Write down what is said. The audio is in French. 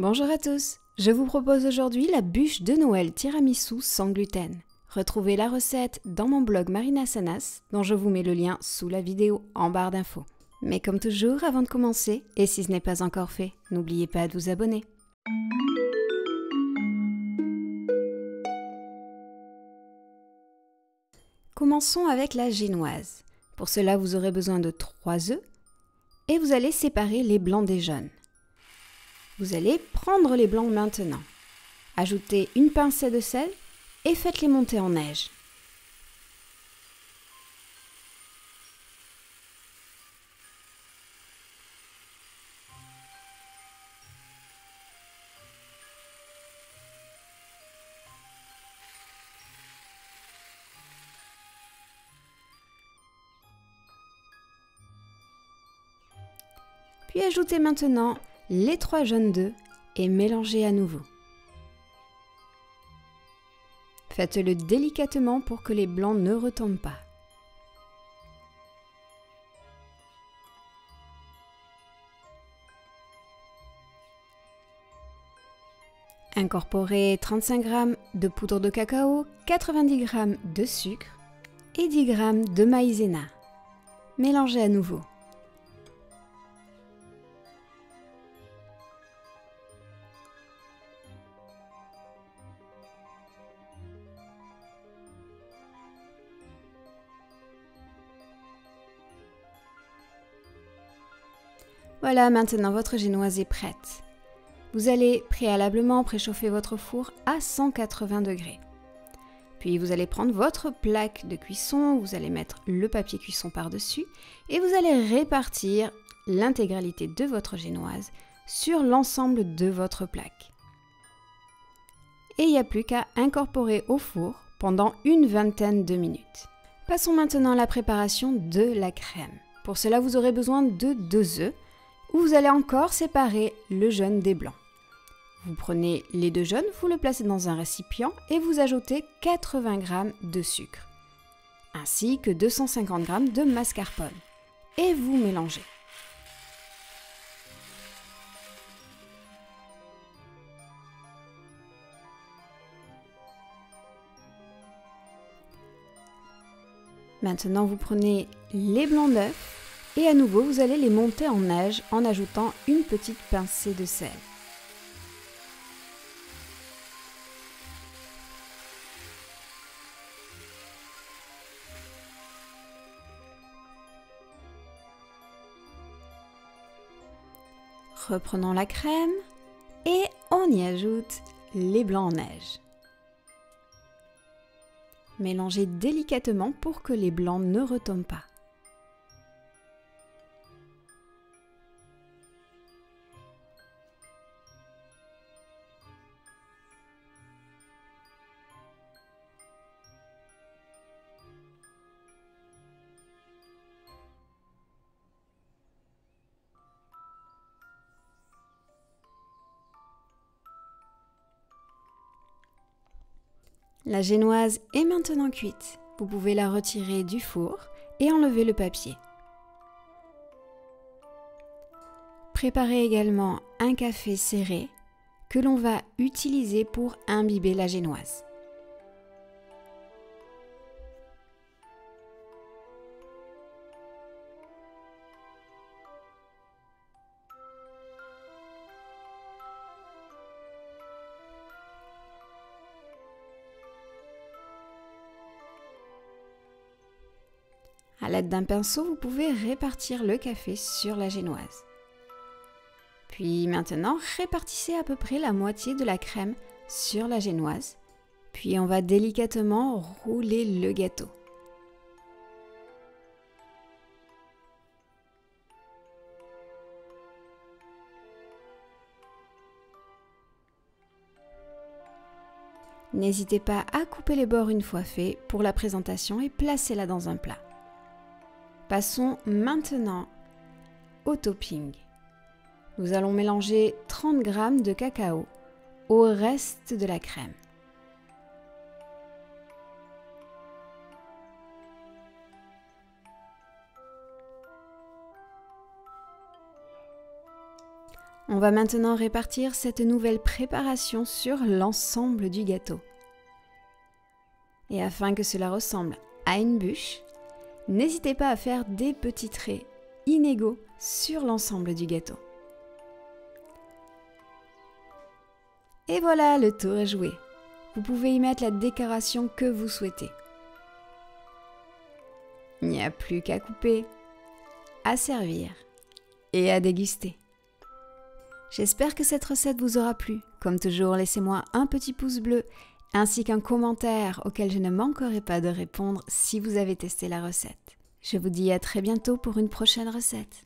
Bonjour à tous, je vous propose aujourd'hui la bûche de Noël tiramisu sans gluten. Retrouvez la recette dans mon blog Marina Sanas, dont je vous mets le lien sous la vidéo en barre d'infos. Mais comme toujours, avant de commencer, et si ce n'est pas encore fait, n'oubliez pas de vous abonner. Commençons avec la génoise. Pour cela, vous aurez besoin de 3 œufs et vous allez séparer les blancs des jaunes. Vous allez prendre les blancs maintenant. Ajoutez une pincée de sel et faites-les monter en neige. Puis ajoutez maintenant les 3 jaunes d'œufs et mélangez à nouveau. Faites-le délicatement pour que les blancs ne retombent pas. Incorporez 35 g de poudre de cacao, 90 g de sucre et 10 g de maïzena. Mélangez à nouveau. Voilà, maintenant votre génoise est prête. Vous allez préalablement préchauffer votre four à 180 degrés. Puis vous allez prendre votre plaque de cuisson, vous allez mettre le papier cuisson par-dessus et vous allez répartir l'intégralité de votre génoise sur l'ensemble de votre plaque. Et il n'y a plus qu'à incorporer au four pendant une vingtaine de minutes. Passons maintenant à la préparation de la crème. Pour cela, vous aurez besoin de 2 œufs où vous allez encore séparer le jaune des blancs. Vous prenez les 2 jaunes, vous le placez dans un récipient et vous ajoutez 80 g de sucre, ainsi que 250 g de mascarpone, et vous mélangez. Maintenant, vous prenez les blancs d'œufs et à nouveau, vous allez les monter en neige en ajoutant une petite pincée de sel. Reprenons la crème et on y ajoute les blancs en neige. Mélangez délicatement pour que les blancs ne retombent pas. La génoise est maintenant cuite. Vous pouvez la retirer du four et enlever le papier. Préparez également un café serré que l'on va utiliser pour imbiber la génoise. À l'aide d'un pinceau, vous pouvez répartir le café sur la génoise. Puis maintenant, répartissez à peu près la moitié de la crème sur la génoise. Puis on va délicatement rouler le gâteau. N'hésitez pas à couper les bords une fois fait pour la présentation et placez-la dans un plat. Passons maintenant au topping. Nous allons mélanger 30 g de cacao au reste de la crème. On va maintenant répartir cette nouvelle préparation sur l'ensemble du gâteau. Et afin que cela ressemble à une bûche, n'hésitez pas à faire des petits traits inégaux sur l'ensemble du gâteau. Et voilà, le tour est joué. Vous pouvez y mettre la décoration que vous souhaitez. Il n'y a plus qu'à couper, à servir et à déguster. J'espère que cette recette vous aura plu. Comme toujours, laissez-moi un petit pouce bleu ainsi qu'un commentaire auquel je ne manquerai pas de répondre si vous avez testé la recette. Je vous dis à très bientôt pour une prochaine recette.